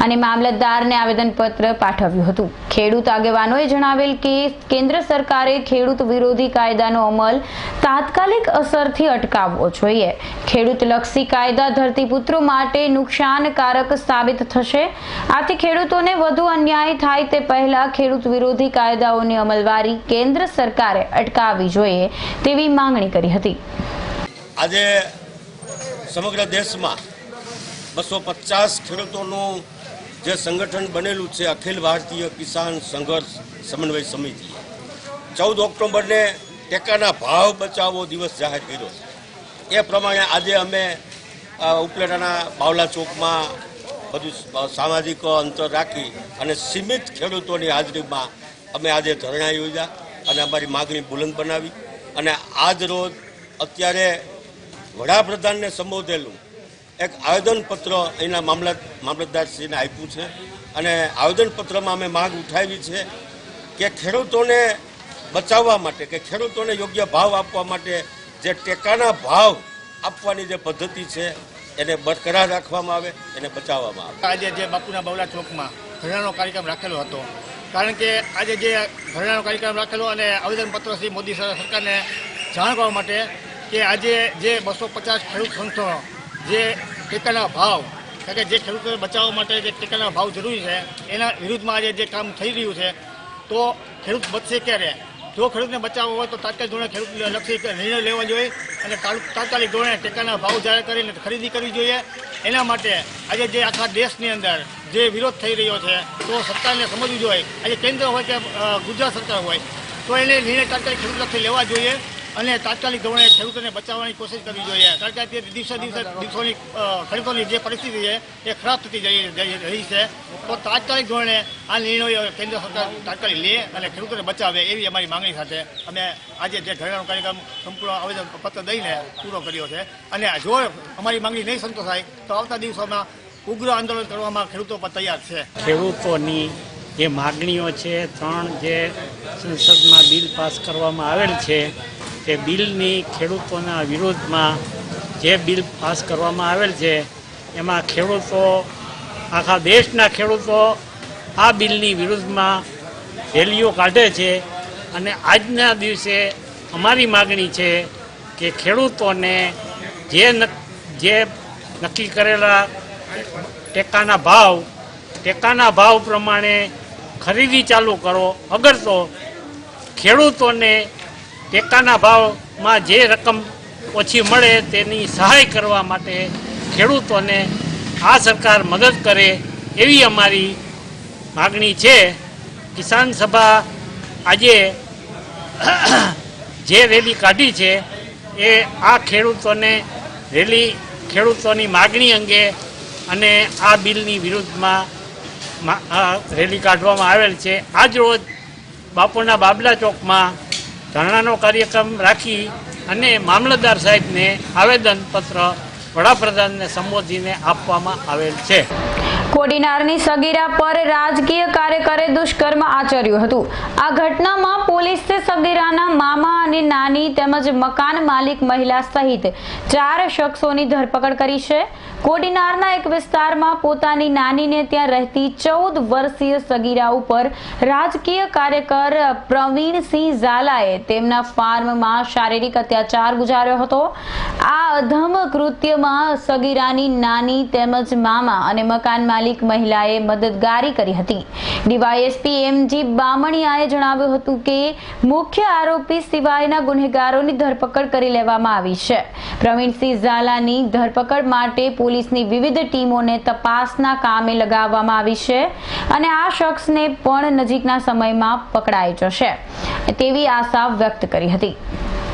Speaker 5: અને મામલતદારને આવેદનપત્ર પાઠવ્યું હતું. ખેડૂત આગેવાનોએ જણાવેલ કે કેન્દ્ર સરકારે ખેડૂત વિરોધી કાયદાનો અમલ તાત્કાલિક અસરથી અટકાવવો જોઈએ. ખેડૂતલક્ષી કાયદા ધરતીપુત્રો માટે નુકસાનકારક સાબિત થશે. આથી ખેડૂતોને વધુ અન્યાય થાય તે પહેલા ખેડૂત વિરોધી કાયદાઓની અમલવારી કેન્દ્ર સરકારે અટકાવવી જોઈએ તેવી માંગણી કરી હતી.
Speaker 17: આજે સમગ્ર દેશમાં 250 ખેડૂતોનું જે સંગઠન બનેલું છે, અખિલ ભારતીય કિસાન સંઘર્ષ સમન્વય સમિતિ, 14 ઓક્ટોબરને ટેકાના ભાવ બચાવો દિવસ જાહેર કર્યો છે. એ પ્રમાણે આજે અમે ઉપલેટાના બાવલા ચોકમાં બધું સામાજિક અંતર રાખી અને સીમિત ખેડૂતોની હાજરીમાં અમે આજે ધરણા યોજ્યા અને અમારી માગણી બુલંદ બનાવી. અને આજ રોજ અત્યારે વડાપ્રધાનને સંબોધેલું એક આવેદનપત્ર અહીંના મામલતદારશ્રીને આપ્યું છે અને આવેદનપત્રમાં અમે માંગ ઉઠાવી છે કે ખેડૂતોને બચાવવા માટે, કે ખેડૂતોને યોગ્ય ભાવ આપવા માટે જે ટેકાના ભાવ આપવાની જે પદ્ધતિ છે એને બરકરાર રાખવામાં આવે, એને બચાવવામાં આવે.
Speaker 18: આજે જે બાપુના બાવલા ચોકમાં ધરણાનો કાર્યક્રમ રાખેલો હતો, કારણ કે આજે જે ધરણાનો કાર્યક્રમ રાખેલો અને આવેદનપત્ર શ્રી મોદી સરકારને જાણ કરવા માટે કે આજે જે 250 ખેડૂત સંસ્થાઓ જે ટેકાના ભાવ, કારણ કે જે ખેડૂતોને બચાવવા માટે જે ટેકાના ભાવ જરૂરી છે એના વિરુદ્ધમાં આજે જે કામ થઈ રહ્યું છે, તો ખેડૂત બચશે ક્યારે? જો ખેડૂતને બચાવવો હોય તો તાત્કાલિક ધોરણે ખેડૂત લક્ષી નિર્ણય લેવા જોઈએ અને તાત્કાલિક ધોરણે ટેકાના ભાવ જાહેર કરીને ખરીદી કરવી જોઈએ. એના માટે આજે જે આખા દેશની અંદર જે વિરોધ થઈ રહ્યો છે તો સરકારને સમજવું જોઈએ. આજે કેન્દ્ર હોય કે ગુજરાત સરકાર હોય તો એને નિર્ણય તાત્કાલિક ખેડૂતલક્ષી લેવા જોઈએ અને તાત્કાલિક ધોરણે ખેડૂતોને બચાવવાની કોશિશ કરવી જોઈએ. કારણ કે અત્યારે દિવસોની ખેડૂતોની જે પરિસ્થિતિ છે એ ખરાબ થતી જઈ રહી છે. તો તાત્કાલિક ધોરણે આ નિર્ણયો કેન્દ્ર સરકાર તાત્કાલિક લે અને ખેડૂતોને બચાવે એવી અમારી માંગણી સાથે અમે આજે જે ધરણાનો કાર્યક્રમ સંપૂર્ણ આવેદનપત્ર દઈને પૂરો કર્યો છે. અને જો અમારી માંગણી નહીં સંતોષાય તો આવતા દિવસોમાં ઉગ્ર આંદોલન કરવામાં ખેડૂતો પર તૈયાર છે.
Speaker 19: ખેડૂતોની જે માગણીઓ છે, 3 જે સંસદમાં બિલ પાસ કરવામાં આવેલ છે, તે બિલની ખેડૂતોના વિરોધમાં જે બિલ પાસ કરવામાં આવેલ છે એમાં ખેડૂતો, આખા દેશના ખેડૂતો આ બિલની વિરુદ્ધમાં રેલીઓ કાઢે છે. અને આજના દિવસે અમારી માગણી છે કે ખેડૂતોને જે નક્કી કરેલા ટેકાના ભાવ પ્રમાણે ખરીદી ચાલુ કરો, અગર તો ખેડૂતોને ટેકાના ભાવમાં જે રકમ ઓછી મળે તેની સહાય કરવા માટે ખેડૂતોને આ સરકાર મદદ કરે એવી અમારી માગણી છે. કિસાન સભા આજે જે રેલી કાઢી છે એ આ ખેડૂતોની માગણી અંગે અને આ બિલની વિરુદ્ધમાં રેલી કાઢવામાં આવેલ છે. આજ રોજ બાપુના બાબલા ચોકમાં ધરણાનો કાર્યક્રમ રાખી અને મામલતદાર સાહેબને આવેદનપત્ર વડાપ્રધાનને સંબોધીને આપવામાં આવેલ છે.
Speaker 5: કોડીનારની સગીરા પર રાજકીય કાર્યકરે દુષ્કર્મ આચર્યું હતું. આ ઘટનામાં પોલીસે સગીરાના મામા અને નાની તેમજ મકાન માલિક મહિલા સહિત 4 શખ્સોની ધરપકડ કરી છે. કોડીનારના એક વિસ્તારમાં પોતાની નાનીને ત્યાં રહેતી 14 વર્ષીય સગીરા ઉપર રાજકીય કાર્યકર પ્રવીણસિંહ ઝાલાએ તેમના ફાર્મમાં શારીરિક અત્યાચાર ગુજાર્યો હતો. આ અધમ કૃત્યમાં સગીરાની નાની તેમજ મામા અને મકાન માલિક મહિલાએ મદદગારી કરી હતી. ડીવાયએસપી એમજી બામણિયાએ જણાવ્યું હતું કે મુખ્ય આરોપી સિવાયના ગુનેગારોની ધરપકડ કરી લેવામાં આવી છે. પ્રવીણસિંહ ઝાલાની ધરપકડ માટે પોલીસની વિવિધ ટીમોને તપાસના કામે લગાવવામાં આવી છે અને આ શખ્સને પણ નજીકના સમયમાં પકડાઈ જશે તેવી આશા વ્યક્ત કરી હતી.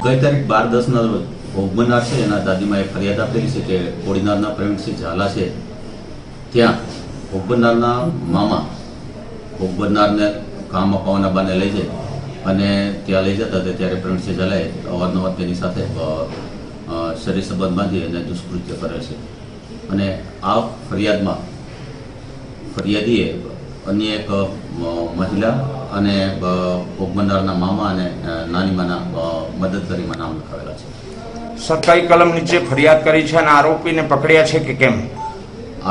Speaker 20: ગઈ તારીખ 12/10ના રોજ ભોગ બનનાર છે એના દાદીમાં એક ફરિયાદ આપેલી છે કે કોડીનારના પ્રવીણસિંહ ઝાલા છે ત્યાં ભોગ બનનારના મામા ભોગ બનનારને કામ અપાવવાના બાને લઈ જાય અને ત્યાં લઈ જતા હતા ત્યારે પ્રવીણસિંહ ઝાલાએ અવારનવાર તેની સાથે શરીર સંબંધ બાંધી અને દુષ્કૃત્ય કરે છે. અને આ ફરિયાદમાં ફરિયાદીએ અન્ય એક મહિલા અને ભોગ બનનારના મામા અને નાનીમાના મદદગારીમાં નામ લખાવેલા છે.
Speaker 21: સરકારી કલમ નીચે ફરિયાદ કરી છે અને આરોપીને પકડ્યા છે કે કેમ?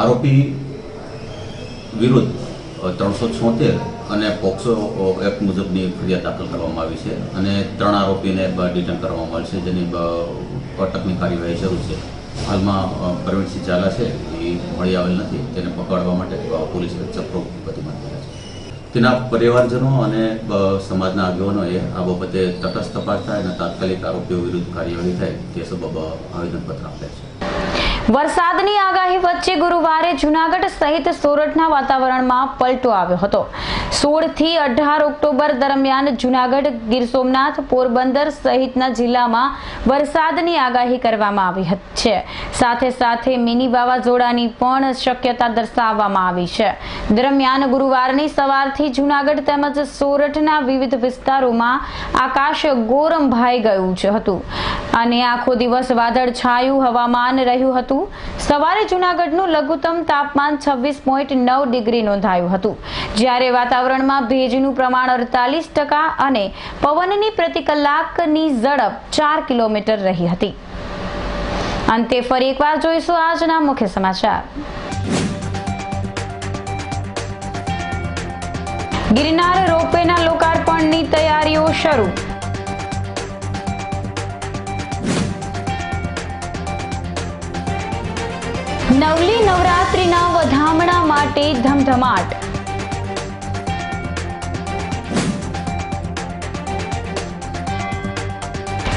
Speaker 20: આરોપી વિરુદ્ધ 376 અને પોક્સો એક્ટ મુજબની ફરિયાદ દાખલ કરવામાં આવી છે અને 3 આરોપીને ડિટેન કરવામાં આવે છે જેની અટકની કાર્યવાહી શરૂ છે. હાલમાં પ્રવીણસિંહ ઝાલા છે એ મળી આવેલ નથી. તેને પકડવા માટે પોલીસે ચક્રો ગતિમાન કર્યા છે. તેના પરિવારજનો અને સમાજના આગેવાનોએ આ બાબતે તટસ્થ તપાસ થાય અને તાત્કાલિક આરોપીઓ વિરુદ્ધ કાર્યવાહી થાય તે સબબ આવેદનપત્ર આપ્યા છે.
Speaker 5: વરસાદની આગાહી વચ્ચે ગુરુવારે જૂનાગઢ સહિત સોરઠના વાતાવરણમાં પલટો આવ્યો હતો. 16 થી 18 ઓક્ટોબર દરમિયાન જૂનાગઢ, ગીર સોમનાથ, પોરબંદર સહિતના જિલ્લામાં વરસાદની આગાહી કરવામાં આવી છે. સાથે સાથે મિની વાવાઝોડાની પણ શક્યતા દર્શાવવામાં આવી છે. દરમિયાન ગુરુવારની સવારથી જૂનાગઢ તેમજ સોરઠના વિવિધ વિસ્તારોમાં આકાશ ગોરંભાઈ ગયું હતું અને આખો દિવસ વાદળછાયું હવામાન રહ્યું હતું. સવારે જૂનાગઢનું લઘુત્તમ તાપમાન 26.9 ડિગ્રી નોંધાયું હતું, જ્યારે વાતાવરણમાં ભેજનું પ્રમાણ 48% અને પવનની પ્રતિ કલાકની ઝડપ 4 કિલોમીટર રહી હતી. અંતે ફરી એકવાર જોઈશું આજના મુખ્ય સમાચાર. ગિરનાર રોપવેના લોકાર્પણની તૈયારીઓ શરૂ. નવલી નવરાત્રિના વધામણા માટે ધમધમાટ.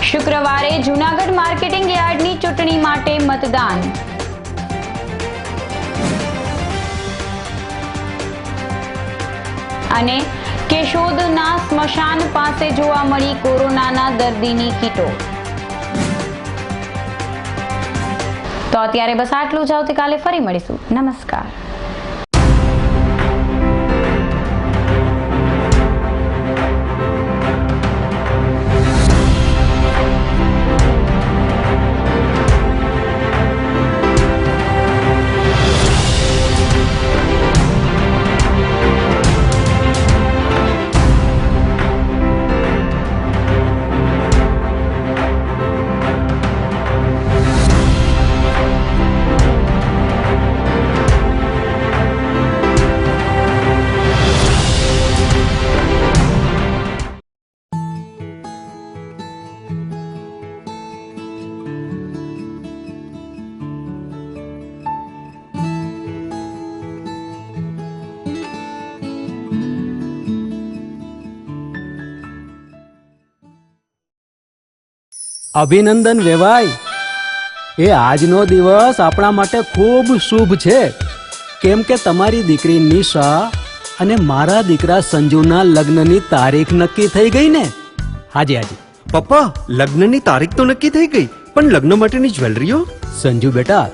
Speaker 5: શુક્રવારે જૂનાગઢ માર્કેટિંગ યાર્ડની ચૂંટણી માટે મતદાન. અને કેશોદના સ્મશાન પાસે જોવા મળી કોરોનાના દર્દીની કીટો. તો અત્યારે બસ આટલું જ. આવતીકાલે ફરી મળીશું. નમસ્કાર.
Speaker 1: અભિનંદન વેવાઈ. એ આજનો દિવસ આપણા માટે ખૂબ શુભ છે, કેમ કે તમારી દીકરી નિશા અને મારા દીકરા સંજુના લગ્નની તારીખ નક્કી થઈ ગઈ ને. હાજી હાજી.
Speaker 2: પપ્પા, લગ્નની તારીખ તો નક્કી થઈ ગઈ, પણ લગ્ન માટેની જ્વેલરીઓ?
Speaker 1: સંજુ બેટા,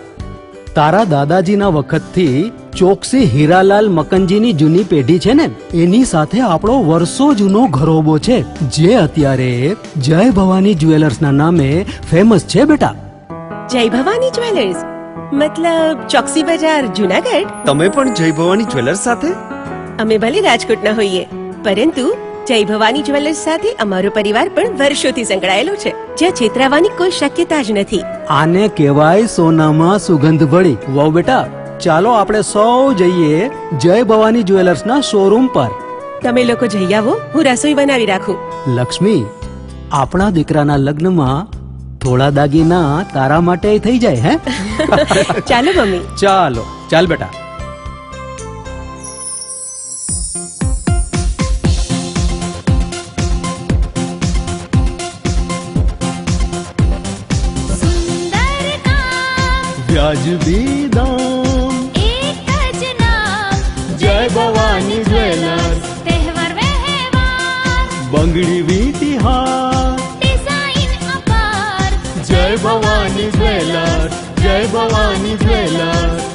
Speaker 1: તારા દાદાજીના વખતથી ચોકસી હીરાલાલ મકનજીની જૂની પેઢી છે ને, એની સાથે આપણો વર્ષો જૂનો ઘરોબો છે, જે અત્યારે જય ભવાની જ્વેલર્સના નામે ફેમસ છે બેટા.
Speaker 3: જય ભવાની જ્વેલર્સ મતલબ ચોકસી બજાર જુનાગઢ?
Speaker 2: તમે પણ જય ભવાની જ્વેલર્સ સાથે?
Speaker 3: અમે ભલે રાજકોટના હોઈએ, પરંતુ જય ભવાની જ્વેલર્સ સાથે અમારો પરિવાર પણ વર્ષોથી સંકળાયેલો છે, જ્યાં છેતરાવાની કોઈ શક્યતા જ નથી.
Speaker 1: આને કહેવાય સોનામાં સુગંધ ભળી. વાવ બેટા, ચાલો આપણે સૌ જઈએ જય ભવાની જ્વેલર્સના શોરૂમ પર.
Speaker 3: તમે લોકો જઈ આવો, હું રસોઈ બનાવી રાખું.
Speaker 1: લક્ષ્મી, આપણા દીકરાના લગ્નમાં થોડા દાગીના તારા માટે થઈ જાય હે?
Speaker 3: ચાલો મમ્મી.
Speaker 1: ચાલો ચાલ બેટા. વ્યાજબી દામ,
Speaker 4: एक જ नाम
Speaker 1: જય ભવાની જ્વેલર્સ.
Speaker 4: तहेवार व्यवहार
Speaker 1: બંગડી વીટી હાર,
Speaker 4: डिजाइन अपार
Speaker 1: જય ભવાની જ્વેલર્સ, જય ભવાની જ્વેલર્સ.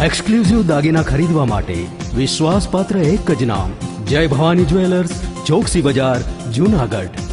Speaker 1: એક્સક્લુઝિવ દાગીના ખરીદવા માટે વિશ્વાસપાત્ર એક જ નામ, જય ભવાની જ્વેલર્સ, ચોકસી બજાર, જુનાગઢ.